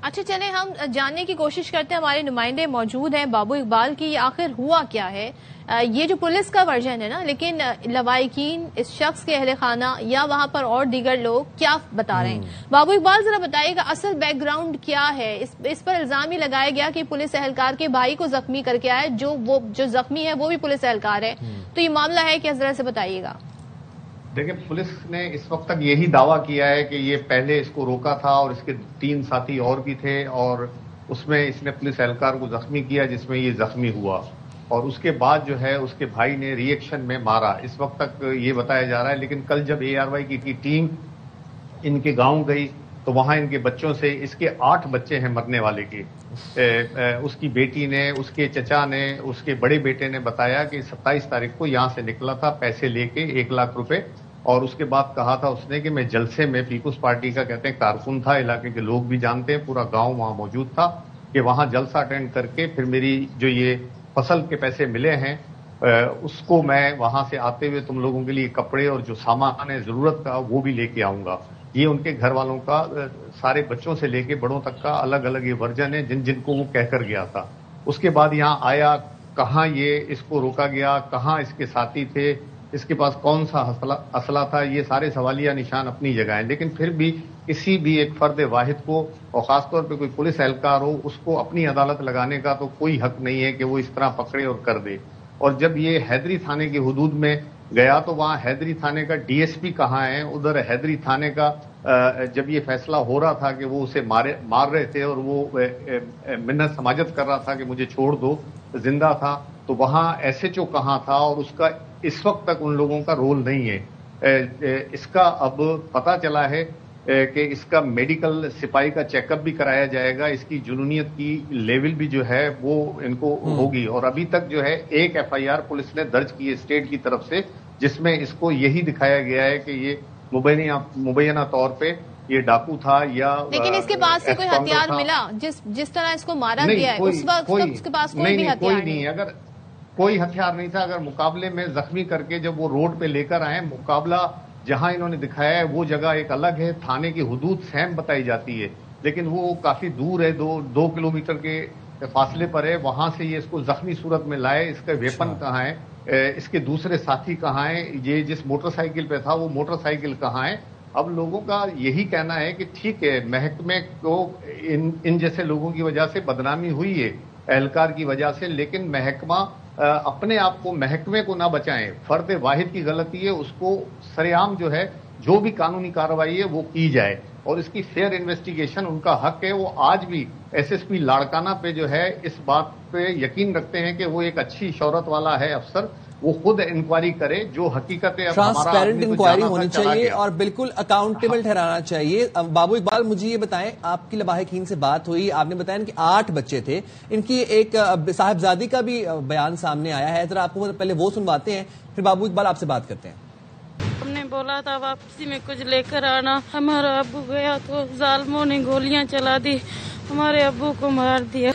اچھا چلیں ہم جاننے کی کوشش کرتے ہیں، ہمارے نمائندے موجود ہیں بابو اقبال کی، یہ آخر ہوا کیا ہے؟ یہ جو پولیس کا ورژن ہے نا، لیکن لوائقین اس شخص کے اہل خانہ یا وہاں پر اور دیگر لوگ کیا بتا رہے ہیں؟ بابو اقبال ذرا بتائیے گا اصل بیک گراؤنڈ کیا ہے؟ اس پر الزام ہی لگایا گیا کہ پولیس اہلکار کے بھائی کو زخمی کر کے آئے، جو زخمی ہے وہ بھی پولیس اہلکار ہے، تو یہ معاملہ ہے کہ ذرا سے بتائیے گا۔ دیکھیں، پولیس نے اس وقت تک یہی دعویٰ کیا ہے کہ یہ پہلے اس کو روکا تھا اور اس کے 3 ساتھی اور بھی تھے، اور اس میں اس نے پولیس اہلکار کو زخمی کیا جس میں یہ زخمی ہوا، اور اس کے بعد جو ہے اس کے بھائی نے ری ایکشن میں مارا، اس وقت تک یہ بتایا جا رہا ہے۔ لیکن کل جب ARY کی ٹیم ان کے گاؤں گئی تو وہاں ان کے بچوں سے، اس کے 8 بچے ہیں مرنے والے کے، اس کی بیٹی نے، اس کے چچا نے، اس کے بڑے بیٹے نے بتایا کہ 27 تاریخ کو یہاں سے نکلا تھا پیسے لے کے 1 لاکھ روپے، اور اس کے بعد کہا تھا اس نے کہ میں جلسے میں، پیپلز پارٹی کا کہتے ہیں کارکن تھا، علاقے کے لوگ بھی جانتے ہیں، پورا گاؤں وہاں موجود تھا، کہ وہاں جلسہ اٹینڈ کر کے پھر میری جو یہ فصل کے پیسے ملے ہیں اس کو میں وہاں سے آتے ہوئے تم لوگوں کے لیے کپڑے اور جو سامان ہے ضرورت کا وہ بھی لے کے آؤں گا۔ یہ ان کے گھر والوں کا، سارے بچوں سے لے کے بڑوں تک کا الگ الگ یہ ورژن ہے جن کو وہ کہہ کر گیا تھا۔ اس کے بعد یہاں آیا، کہاں یہ اس کو روکا گیا، کہاں اس کے ساتھی تھے، اس کے پاس کون سا اسلحہ تھا، یہ سارے سوالیہ نشان اپنی جگہ ہیں، لیکن پھر بھی کسی بھی ایک فرد واحد کو، اور خاص طور پہ کوئی پولیس اہلکار ہو، اس کو اپنی عدالت لگانے کا تو کوئی حق نہیں ہے کہ وہ اس طرح پکڑے اور کر دے۔ اور جب یہ حیدری تھانے کی حدود میں گیا تو وہاں حیدری تھانے کا DSP کہاں ہے، ادھر حیدری تھانے کا جب یہ فیصلہ ہو رہا تھا کہ وہ اسے مار رہے تھے اور وہ منت سماجت کر رہا تھا کہ مجھے چھوڑ دو، زندہ تھا، تو وہاں SHO کہاں تھا، اور اس کا اس وقت تک ان لوگوں کا رول نہیں ہے۔ اس کا اب پتہ چلا ہے کہ اس کا میڈیکل سپاہی کا چیک اپ بھی کرایا جائے گا، اس کی جنونیت کی لیول بھی جو ہے وہ ان کو ہوگی، اور ابھی تک جو ہے 1 FIR پولیس نے درج کی ہے اسٹیٹ کی طرف سے، جس میں اس کو یہی دکھایا گیا ہے کہ یہ مبینہ طور پہ یہ ڈاکو تھا، یا لیکن اس کے پاس سے کوئی ہتھیار ملا جس طرح اس کو مارا گیا ہے اس وقت اس کے پاس کوئی بھی ہتھیار نہیں؟ اگر کوئی ہتھیار نہیں تھا، اگر مقابلے میں زخمی کر کے جب وہ روڈ پہ لے کر آئے، مقابلہ جہاں انہوں نے دکھایا ہے وہ جگہ ایک الگ ہے، تھانے کی حدود سیم بتائی جاتی ہے، لیکن وہ کافی دور ہے، 2 کلومیٹر کے فاصلے پر ہے، وہاں سے یہ اس کو زخمی صورت میں لائے۔ اس کا ویپن کہاں ہے، اس کے دوسرے ساتھی کہاں ہیں، یہ جس موٹر سائیکل پہ تھا وہ موٹر سائیکل کہاں ہے؟ اب لوگوں کا یہی کہنا ہے کہ ٹھیک ہے، محکمے کو ان جیسے لوگوں کی وجہ سے بدنامی ہوئی ہے، اہلکار کی وجہ سے، لیکن محکمہ اپنے آپ کو، محکمے کو نہ بچائیں، فرد واحد کی غلطی ہے، اس کو سرے عام جو ہے جو بھی قانونی کارروائی ہے وہ کی جائے، اور اس کی فیئر انویسٹیگیشن ان کا حق ہے۔ وہ آج بھی SSP لاڑکانہ پہ جو ہے اس بات پہ یقین رکھتے ہیں کہ وہ ایک اچھی شہرت والا ہے افسر، وہ خود انکوائری کرے، جو حقیقت ہے ٹرانسپیرنٹ انکوائری ہونی چاہیے اور بالکل اکاؤنٹیبل ٹھہرانا چاہیے۔ بابو اقبال، مجھے یہ بتائیں، آپ کی لواحقین سے بات ہوئی، آپ نے بتایا کہ 8 بچے تھے، ان کی ایک صاحبزادی کا بھی بیان سامنے آیا ہے، ذرا آپ کو پہلے وہ سنواتے ہیں، پھر بابو اقبال آپ سے بات کرتے ہیں۔ ہم نے بولا تھا واپسی میں کچھ لے کر آنا، ہمارا ابو گیا تو ظالموں نے گولیاں چلا دی، ہمارے ابو کو مار دیا،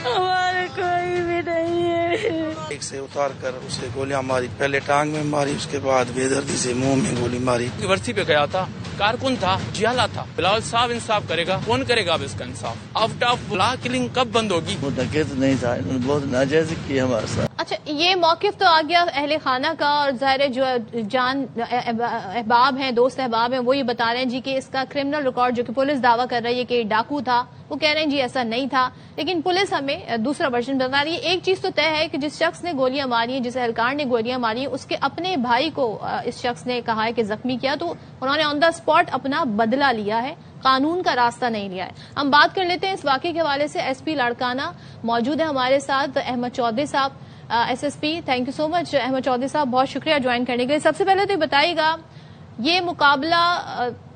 ہمارے کوئی بھی نہیں ہے۔ ایک سے اتار کر اسے گولیاں ماری، پہلے ٹانگ میں ماری، اس کے بعد بے دردی سے منہ میں گولی ماری۔ ورسی پہ گیا تھا، کارکن تھا، جیالا تھا، بلاول صاحب انصاف کرے گا، کون کرے گا اب اس کا انصاف؟ آؤٹ آف لا کلنگ کب بند ہوگی؟ وہ ڈکیت نہیں تھا، انہوں نے بہت ناجائز کی ہمارے ساتھ۔ اچھا، یہ موقف تو آ گیا اہل خانہ کا، اور ظاہر جو جان احباب ہیں، دوست احباب ہیں، وہ یہ بتا رہے ہیں جی کہ اس کا کرمنل ریکارڈ، جو کہ پولیس دعویٰ کر رہی ہے کہ ڈاکو تھا، وہ کہہ رہے ہیں جی ایسا نہیں تھا، لیکن پولیس ہمیں دوسرا ورژن بتا رہی ہے۔ ایک چیز تو طے ہے کہ جس شخص نے گولیاں ماری ہیں، جس اہلکار نے گولیاں ماری ہیں، اس کے اپنے بھائی کو اس شخص نے کہا ہے کہ زخمی کیا، تو انہوں نے آن دا اسپاٹ اپنا بدلہ لیا ہے، قانون کا راستہ نہیں لیا ہے۔ ہم بات کر لیتے ہیں اس واقعے کے حوالے سے، SP لاڑکانہ موجود ہے ہمارے ساتھ، احمد چودھری صاحب، SSP، تھینک یو سو مچ احمد چودھری صاحب، بہت شکریہ جوائن کرنے کے لیے۔ سب سے پہلے تو یہ بتائیے گا، یہ مقابلہ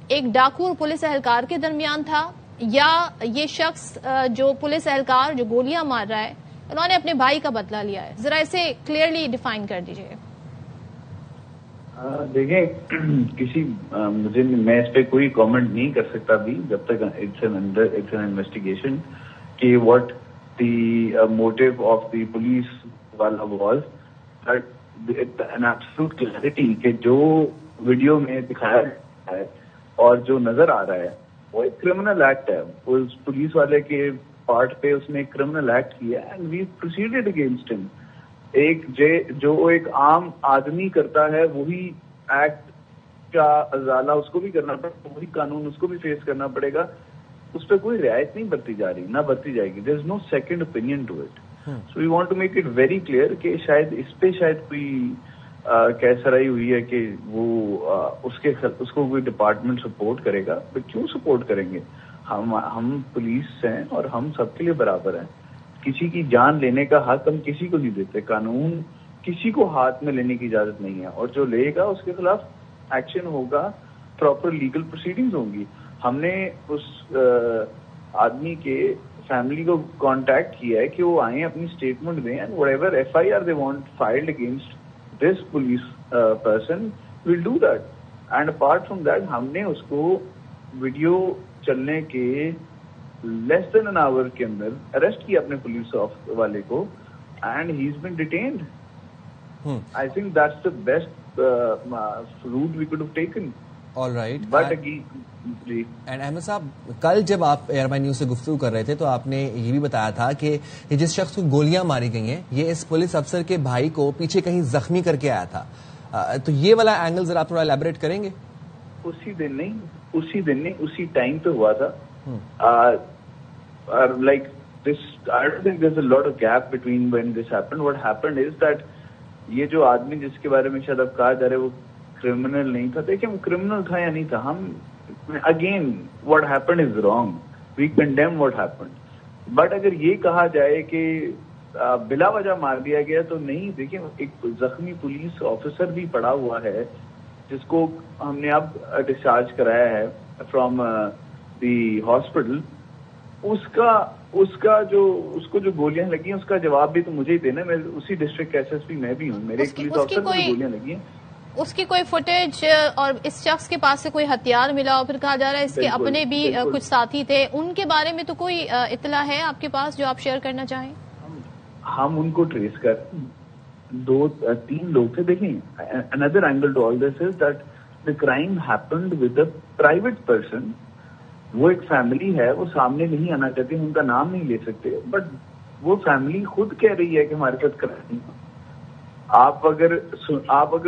ایک ڈاکو اور پولیس اہلکار کے درمیان تھا، یا یہ شخص جو پولیس اہلکار جو گولیاں مار رہا ہے، انہوں نے اپنے بھائی کا بدلہ لیا ہے؟ ذرا اسے کلیئرلی ڈیفائن کر دیجیے۔ دیکھیں، میں اس پہ کوئی کامنٹ نہیں کر سکتا ابھی، جب تک اٹس این انویسٹیگیشن کہ what the motive of the police والا was, but an absolute clarity کہ جو ویڈیو میں دکھایا ہے اور جو نظر آ رہا ہے وہ ایک کرمنل ایکٹ ہے. اس پولیس والے کے پارٹ پہ اس نے ایک کرمنل ایکٹ کیا اینڈ وی پروسیڈڈ اگینسٹ ہم. جو ایک عام آدمی کرتا ہے وہی ایکٹ کا ازالہ اس کو بھی کرنا پڑے گا, وہی قانون اس کو بھی فیس کرنا پڑے گا. اس پہ کوئی رعایت نہیں برتی جا رہی, نہ برتی جائے گی. There is no second opinion to it. So we want to make it very clear کہ شاید اس پہ شاید کوئی کیسرائی ہوئی ہے کہ وہ اس کو کوئی ڈپارٹمنٹ سپورٹ کرے گا. کیوں سپورٹ کریں گے؟ ہم پولیس ہیں اور ہم سب کے لیے برابر ہیں. کسی کی جان لینے کا حق ہم کسی کو نہیں دیتے. قانون کسی کو ہاتھ میں لینے کی اجازت نہیں ہے, اور جو لے گا اس کے خلاف ایکشن ہوگا, پراپر لیگل پروسیڈنگز ہوں گی. ہم نے اس آدمی کے فیملی کو کانٹیکٹ کیا ہے کہ وہ آئیں اپنی اسٹیٹمنٹ دیں, and what ever FIR they want filed against this police person will do that. And apart from that ہم نے اس کو ویڈیو چلنے کے لیس دین این آور کے اندر اریسٹ کیا اپنے پولیس والے کو, and he is been detained. I think that's the best route we could have taken. All right. But جی اینڈ احمد صاحب, کل جب آپ ایئر مائی نیوز سے گفتگو کر رہے تھے تو آپ نے یہ بھی بتایا تھا کہ جس شخص کو گولیاں ماری گئی ہیں یہ اس پولیس افسر کے بھائی کو پیچھے کہیں زخمی کر کے آیا تھا. تو یہ والا اینگل ذرا آپ تھوڑا ایلیبریٹ کریں گے؟ اسی دن نہیں اسی ٹائم پہ ہوا تھا. Like this I don't think there is a lot of gap between when this happened. What happened is that یہ جو آدمی جس کے بارے میں شاید اب کہا جا رہا ہے وہ کرمنل نہیں تھا, دیکھیں وہ کرمنل تھا یا نہیں تھا, ہم again what happened is wrong, we condemn what happened. But اگر یہ کہا جائے کہ بلا وجہ مار دیا گیا تو نہیں. دیکھیں ایک زخمی پولیس آفیسر بھی پڑا ہوا ہے جس کو ہم نے اب ڈسچارج کرایا ہے فرام دی ہاسپٹل. اس کو جو گولیاں لگی ہیں اس کا جواب بھی تو مجھے ہی دینا. میں اسی ڈسٹرکٹ SSP میں بھی ہوں, میرے پولیس آفیسر کو گولیاں لگی ہیں. اس کی کوئی فوٹیج اور اس شخص کے پاس سے کوئی ہتھیار ملا, اور پھر کہا جا رہا ہے اس کے اپنے بھی کچھ ساتھی تھے, ان کے بارے میں تو کوئی اطلاع ہے آپ کے پاس جو آپ شیئر کرنا چاہیں؟ ہم ان کو ٹریس کر 2-3 لوگ تھے. دیکھیں another angle to all this is that the crime happened with a private person. وہ ایک فیملی ہے, وہ سامنے نہیں آنا چاہتے, ان کا نام نہیں لے سکتے, بٹ وہ فیملی خود کہہ رہی ہے کہ ہمارے ساتھ کرائم. آپ اگر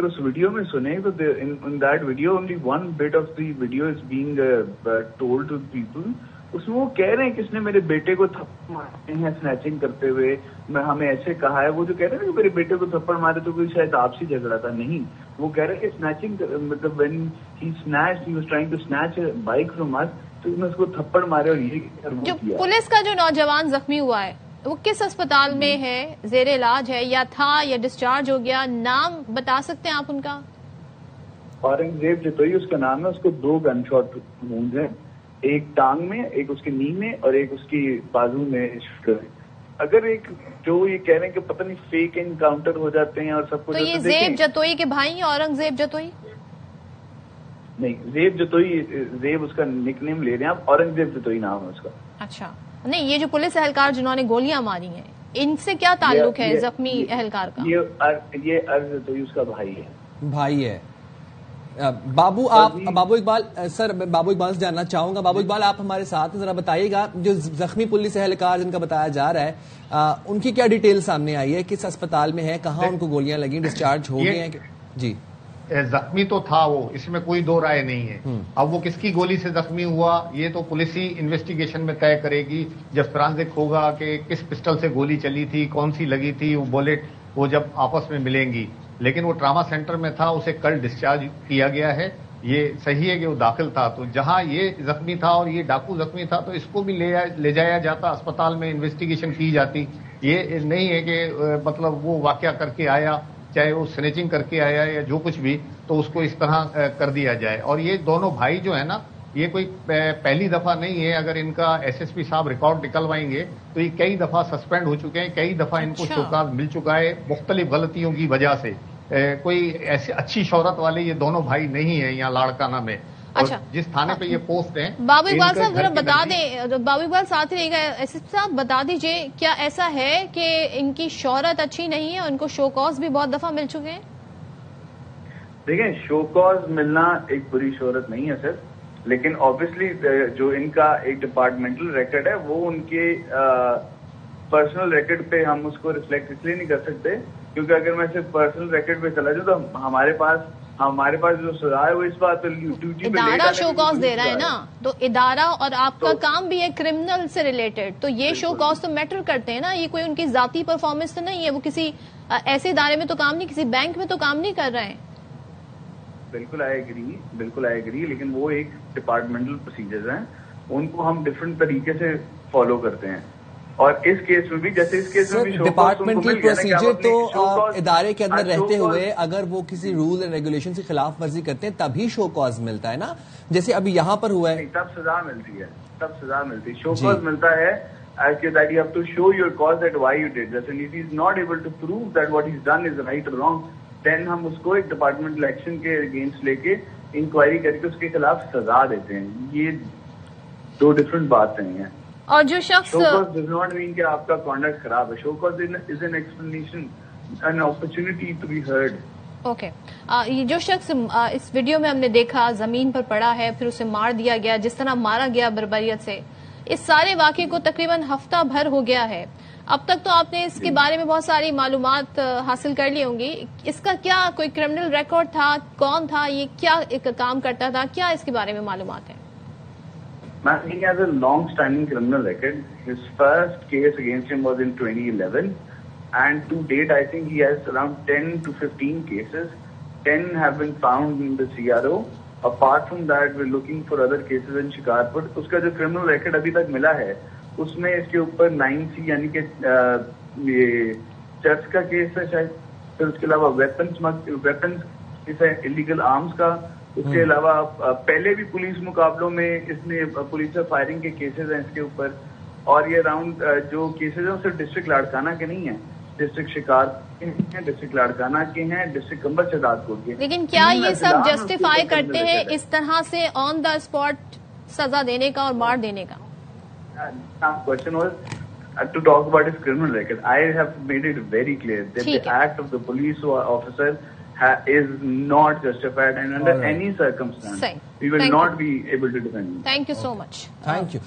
اس ویڈیو میں سنیں تو in that video only one bit of the video is being told to people. اس میں وہ کہہ رہے ہیں کہ اس نے میرے بیٹے کو تھپڑ مارے ہیں اسنیچنگ کرتے ہوئے, ہمیں ایسے کہا ہے. وہ جو کہہ رہے ہیں کہ میرے بیٹے کو تھپڑ مارے تو کوئی شاید آپسی جھگڑا تھا, نہیں. وہ کہہ رہے ہیں کہ اسنیچنگ مطلب when he was trying to snatch a bike from us, تو انہوں نے اس کو تھپڑ مارے. اور یہ جو پولیس کا جو نوجوان زخمی ہوا ہے وہ کس اسپتال میں ہے, زیر علاج ہے, یا تھا یا ڈسچارج ہو گیا؟ نام بتا سکتے ہیں آپ ان کا؟ اورنگزیب جتوئی اس کا نام ہے. اس کو 2 گن شاٹ وونڈز ہیں, ایک ٹانگ میں, ایک اس کے نی میں, اور ایک اس کی بازو میں. اگر ایک جو یہ کہہ رہے ہیں کہ پتہ نہیں فیک انکاؤنٹر ہو جاتے ہیں اور سب کچھ, تو یہ زیب جتوئی کے بھائی ہیں, اورنگزیب جتوئی نہیں, زیب جتوئی, زیب اس کا نک نیم لے رہے ہیں آپ, اورنگزیب جتوئی نام ہے اس کا. اچھا نہیں, یہ جو پولیس اہلکار جنہوں نے گولیاں ماری ہیں ان سے کیا تعلق ہے زخمی اہلکار کا؟ یہ ارض جتوئی اس کا بھائی ہے. بابو اقبال سر, میں بابو اقبال سے جاننا چاہوں گا. بابو اقبال آپ ہمارے ساتھ ذرا بتائیے گا, جو زخمی پولیس اہلکار جن کا بتایا جا رہا ہے ان کی کیا ڈیٹیل سامنے آئی ہے, کس اسپتال میں ہے, کہاں ان کو گولیاں لگی, ڈسچارج ہو گئے ہیں؟ جی زخمی تو تھا وہ, اس میں کوئی دو رائے نہیں ہے. اب وہ کس کی گولی سے زخمی ہوا یہ تو پولیس ہی انویسٹیگیشن میں طے کرے گی. جب فرانزک ہوگا کہ کس پسٹل سے گولی چلی تھی, کون سی لگی تھی, وہ بولٹ وہ جب آپس میں ملیں گی. لیکن وہ ٹراما سینٹر میں تھا, اسے کل ڈسچارج کیا گیا ہے. یہ صحیح ہے کہ وہ داخل تھا, تو جہاں یہ زخمی تھا اور یہ ڈاکو زخمی تھا تو اس کو بھی لے جایا جاتا اسپتال میں, انویسٹیگیشن کی جاتی. یہ نہیں ہے کہ مطلب وہ واقعہ کر کے آیا, چاہے وہ سنیچنگ کر کے آیا یا جو کچھ بھی, تو اس کو اس طرح کر دیا جائے. اور یہ دونوں بھائی جو ہے نا, یہ کوئی پہلی دفعہ نہیں ہے. اگر ان کا SSP صاحب ریکارڈ نکلوائیں گے تو یہ کئی دفعہ سسپینڈ ہو چکے ہیں, کئی دفعہ ان کو شوکاز مل چکا ہے مختلف غلطیوں کی وجہ سے. کوئی ایسی اچھی شہرت والے یہ دونوں بھائی نہیں ہیں یہاں لاڑکانہ میں. اچھا, جس تھانے پہ یہ پوسٹ ہیں. بابو اقبال صاحب ذرا بتا دیں, بابو اقبال ساتھ رہے گا, SSP صاحب بتا دیجئے کیا ایسا ہے کہ ان کی شہرت اچھی نہیں ہے, ان کو شو کاز بھی بہت دفعہ مل چکے ہیں؟ دیکھیں, شو کاز ملنا ایک بری شہرت نہیں ہے سر. لیکن آبویسلی جو ان کا ایک ڈپارٹمنٹل ریکارڈ ہے وہ ان کے پرسنل ریکارڈ پہ ہم اس کو ریفلیکٹ اس لیے نہیں کر سکتے کیونکہ اگر میں صرف پرسنل ریکارڈ پہ چلا جاؤں تو ہمارے پاس جو سزا ہے وہ اس بات پہ ڈیوٹی پہ ادارہ شو کاز دے رہا ہے نا, تو ادارہ اور آپ کا کام بھی ہے کرمنل سے ریلیٹڈ, تو یہ شو کاز تو میٹر کرتے ہیں نا. یہ کوئی ان کی ذاتی پرفارمنس تو نہیں ہے, وہ کسی ایسے ادارے میں تو کام نہیں, کسی بینک میں تو کام نہیں کر رہے ہیں. بالکل آئی ایگری, لیکن وہ ایک ڈپارٹمنٹل پروسیجرز ہیں, ان کو ہم ڈفرنٹ طریقے سے فالو کرتے ہیں. اور اس کیس میں بھی جیسے اس کیس میں بھی ڈپارٹمنٹل پروسیجر تو ادارے کے اندر رہتے ہوئے اگر وہ کسی رول اینڈ ریگولیشن کی خلاف ورزی کرتے ہیں تبھی شو کاز ملتا ہے نا, جیسے ابھی یہاں پر ہوا ہے. تب سزا ملتی ہے, شو کاز ملتا ہے that you have to show your cause that why you did this, and if he is not able to prove that what he's done is right or wrong, then ہم اس کو ایک departmental action کے against لے کے inquiry کر کے اس کے خلاف سزا دیتے ہیں. یہ دو ڈفرنٹ بات نہیں ہیں. اور جو شخص show cause does not mean کہ آپ کا کانڈکٹ خراب ہے. Show cause is an explanation, an opportunity to be heard. Okay, یہ جو شخص اس ویڈیو میں ہم نے دیکھا زمین پر پڑا ہے, پھر اسے مار دیا گیا, جس طرح مارا گیا بربریت سے, اس سارے واقعے کو تقریباً ہفتہ بھر ہو گیا ہے. اب تک تو آپ نے اس کے بارے میں بہت ساری معلومات حاصل کر لی ہوں گی. اس کا کیا کوئی کرمنل ریکارڈ تھا, کون تھا, یہ کیا کام کرتا تھا, کیا اس کے بارے میں معلومات ہیں؟ Ma'am, he has a long-standing criminal record. His first case against him was in 2011, and to date, I think he has around 10 to 15 cases. 10 have been found in the CRO. Apart from that, we're looking for other cases in Shikarpur. Uska jo criminal record abhi tak mila hai, usme iske upar 9C yani ke ye church ka case hai shayad, phir uske alawa weapons is illegal arms ka. اس کے علاوہ پہلے بھی police مقابلوں میں اس نے police سے firing کے cases ہیں اس کے اوپر, اور یہ راؤنڈ جو کیسز ہیں صرف ڈسٹرکٹ لاڑکانہ کے نہیں ہیں, ڈسٹرکٹ شکار کے ہیں, ڈسٹرکٹ لاڑکانہ کے ہیں, ڈسٹرکٹ کمبر شہزاد کوٹ کے. لیکن کیا یہ سب جسٹیفائی کرتے ہیں اس طرح سے آن دا اسپاٹ سزا دینے کا اور مار دینے کا؟ Question was to talk about his criminal record. I have made it very clear that the act of the police officer is not justified, and under any circumstance we will not be able to defend him. Thank you so much. Thank you.